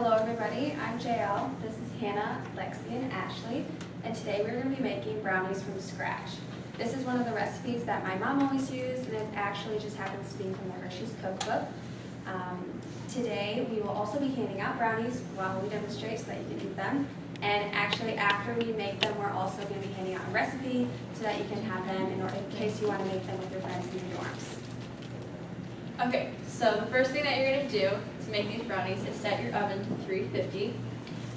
Hello everybody, I'm JL. This is Hannah, Lexi, and Ashley, and today we're going to be making brownies from scratch. This is one of the recipes that my mom always used, and it actually just happens to be from the Hershey's cookbook. Today we will also be handing out brownies while we demonstrate so that you can eat them. And actually after we make them, we're also going to be handing out a recipe so that you can have them in case you want to make them with your friends in your dorms. Okay, so the first thing that you're going to do to make these brownies is set your oven to 350.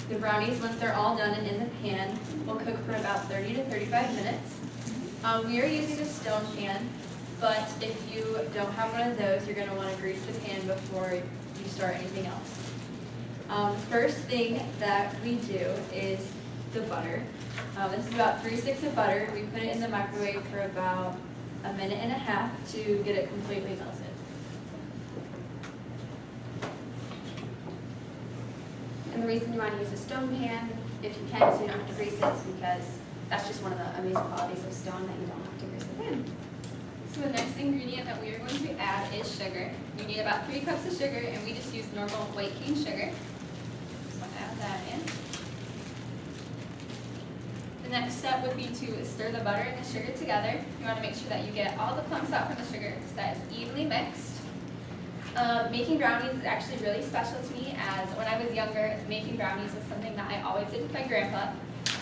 The brownies, once they're all done and in the pan, will cook for about 30 to 35 minutes. We are using a stone pan, but if you don't have one of those, you're going to want to grease the pan before you start anything else. First thing that we do is the butter. This is about 3 sticks of butter. We put it in the microwave for about a minute and a half to get it completely melted. And the reason you want to use a stone pan, if you can, so you don't have to grease it, is because that's just one of the amazing qualities of stone, that you don't have to grease the pan. So the next ingredient that we are going to add is sugar. We need about 3 cups of sugar, and we just use normal white cane sugar. So add that in. The next step would be to stir the butter and the sugar together. You want to make sure that you get all the clumps out from the sugar so that it's evenly mixed. Making brownies is actually really special to me, as when I was younger, making brownies was something that I always did with my grandpa.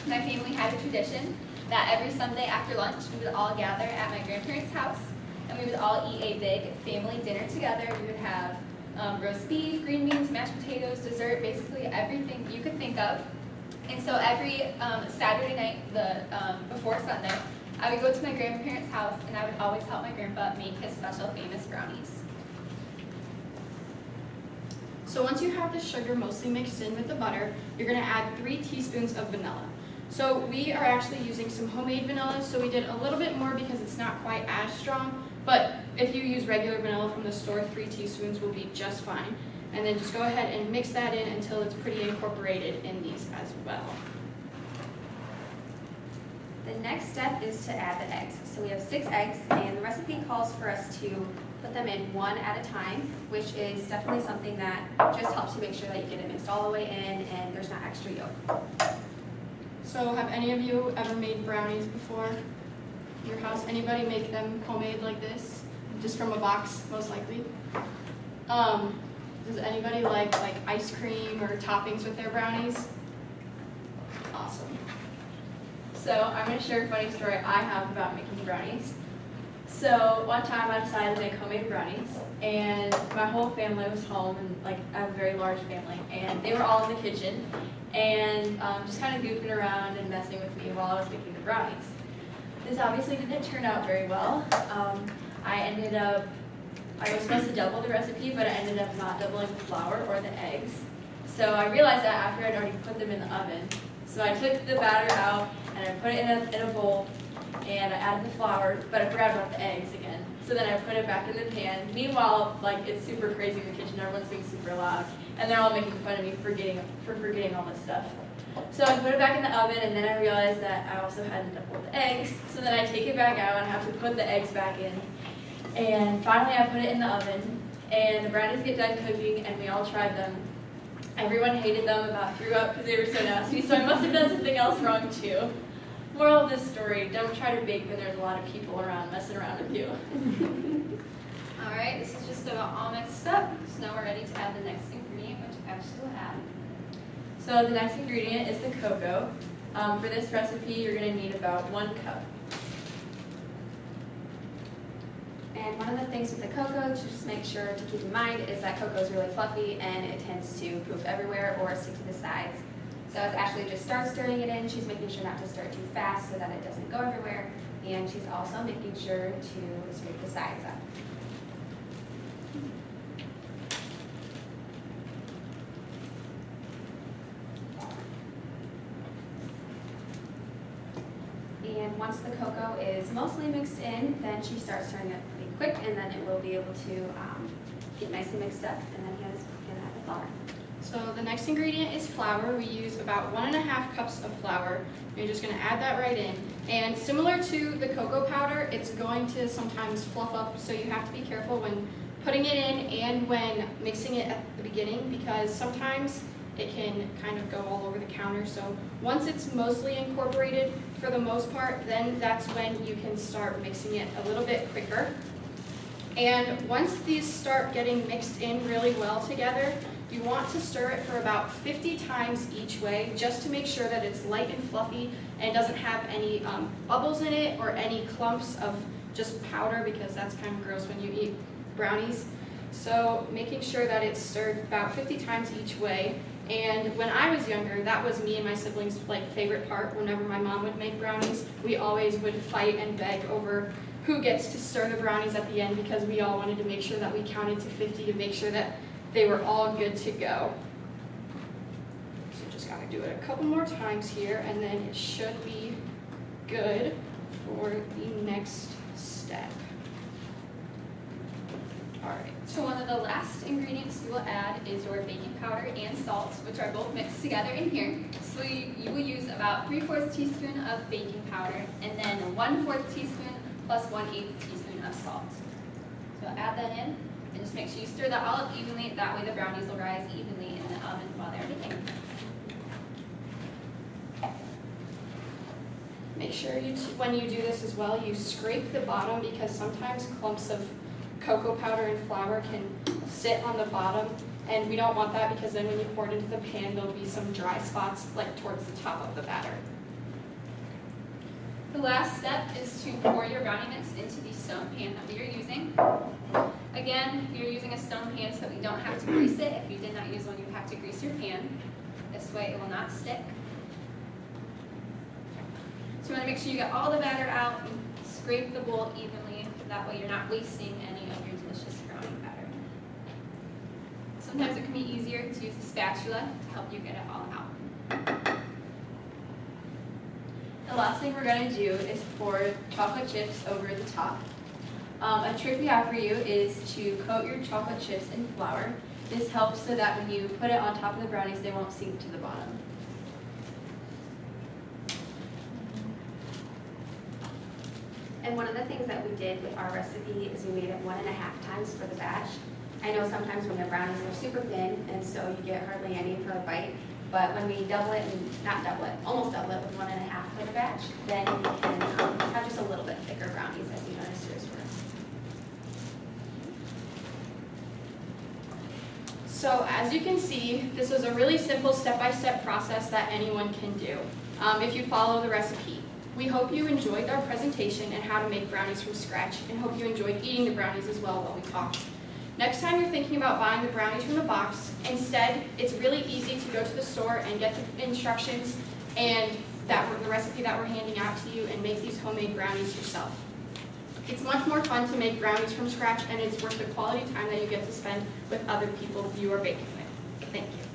My family had a tradition that every Sunday after lunch we would all gather at my grandparents' house and we would all eat a big family dinner together. We would have roast beef, green beans, mashed potatoes, dessert, basically everything you could think of. And so every Saturday night before Sunday, I would go to my grandparents' house and I would always help my grandpa make his special famous brownies. So once you have the sugar mostly mixed in with the butter, you're going to add 3 teaspoons of vanilla. So we are actually using some homemade vanilla, so we did a little bit more because it's not quite as strong, but if you use regular vanilla from the store, 3 teaspoons will be just fine. And then just go ahead and mix that in until it's pretty incorporated in these as well. The next step is to add the eggs. So we have 6 eggs, and the recipe calls for us to put them in one at a time, which is definitely something that just helps you make sure that you get it mixed all the way in and there's not extra yolk. So have any of you ever made brownies before? In your house? Anybody make them homemade like this? Just from a box, most likely. Does anybody like ice cream or toppings with their brownies? Awesome. So I'm going to share a funny story I have about making brownies. So one time I decided to make homemade brownies, and my whole family was home, and I have a very large family, and they were all in the kitchen and just kind of goofing around and messing with me while I was making the brownies. This obviously didn't turn out very well. I was supposed to double the recipe, but I ended up not doubling the flour or the eggs. So I realized that after I'd already put them in the oven. So I took the batter out and I put it in a bowl, and I added the flour, but I forgot about the eggs again. So then I put it back in the pan. Meanwhile, it's super crazy in the kitchen, everyone's being super loud, and they're all making fun of me for forgetting all this stuff. So I put it back in the oven, and then I realized that I also hadn't doubled the eggs. So then I take it back out and I have to put the eggs back in. And finally I put it in the oven, and the brownies get done cooking, and we all tried them. Everyone hated them, about threw up because they were so nasty, so I must have done something else wrong too. Moral of this story, don't try to bake when there's a lot of people around messing around with you. Alright, this is just about all mixed up. So now we're ready to add the next ingredient, which Ashley will add. So the next ingredient is the cocoa. For this recipe, you're going to need about 1 cup. And one of the things with the cocoa to just make sure to keep in mind is that cocoa is really fluffy and it tends to poof everywhere or stick to the sides. So as Ashley just starts stirring it in, she's making sure not to stir it too fast so that it doesn't go everywhere, and she's also making sure to scrape the sides up. And once the cocoa is mostly mixed in, then she starts stirring it pretty quick, and then it will be able to get nicely mixed up, and then you can add the flour. So the next ingredient is flour. We use about 1.5 cups of flour. You're just going to add that right in. And similar to the cocoa powder, it's going to sometimes fluff up, so you have to be careful when putting it in and when mixing it at the beginning, because sometimes it can kind of go all over the counter. So once it's mostly incorporated for the most part, then that's when you can start mixing it a little bit quicker. And once these start getting mixed in really well together, you want to stir it for about 50 times each way, just to make sure that it's light and fluffy and doesn't have any bubbles in it or any clumps of just powder, because that's kind of gross when you eat brownies. So making sure that it's stirred about 50 times each way. And when I was younger, that was me and my siblings' favorite part. Whenever my mom would make brownies, we always would fight and beg over who gets to stir the brownies at the end, because we all wanted to make sure that we counted to 50 to make sure that they were all good to go. So just gotta do it a couple more times here, and then it should be good for the next step. All right. So one of the last ingredients you will add is your baking powder and salt, which are both mixed together in here. So you will use about 3/4 teaspoon of baking powder, and then 1/4 teaspoon plus 1/8 teaspoon of salt. So add that in, and just make sure you stir that all up evenly. That way the brownies will rise evenly in the oven while they're baking. Make sure when you do this as well, you scrape the bottom, because sometimes clumps of cocoa powder and flour can sit on the bottom, and we don't want that, because then when you pour it into the pan, there'll be some dry spots towards the top of the batter. The last step is to pour your brownie mix into the stone pan that we are using. Again, we are using a stone pan so that we don't have to grease it. If you did not use one, you have to grease your pan. This way it will not stick. So you want to make sure you get all the batter out and scrape the bowl evenly. That way you're not wasting any of your delicious brownie batter. Sometimes it can be easier to use a spatula to help you get it all out. The last thing we're going to do is pour chocolate chips over the top. A trick we have for you is to coat your chocolate chips in flour. This helps so that when you put it on top of the brownies, they won't sink to the bottom. And one of the things that we did with our recipe is we made it 1.5 times for the batch. I know sometimes when the brownies are super thin, and so you get hardly any per bite. But when we double it, and not double it, almost double it with 1.5 for the batch, then we can have just a little bit thicker brownies, as you noticed yours were. So as you can see, this was a really simple step-by-step process that anyone can do if you follow the recipe. We hope you enjoyed our presentation and how to make brownies from scratch, and hope you enjoyed eating the brownies as well while we talked. Next time you're thinking about buying the brownies from the box, instead, it's really easy to go to the store and get the instructions and the recipe that we're handing out to you, and make these homemade brownies yourself. It's much more fun to make brownies from scratch, and it's worth the quality time that you get to spend with other people you are baking with. Thank you.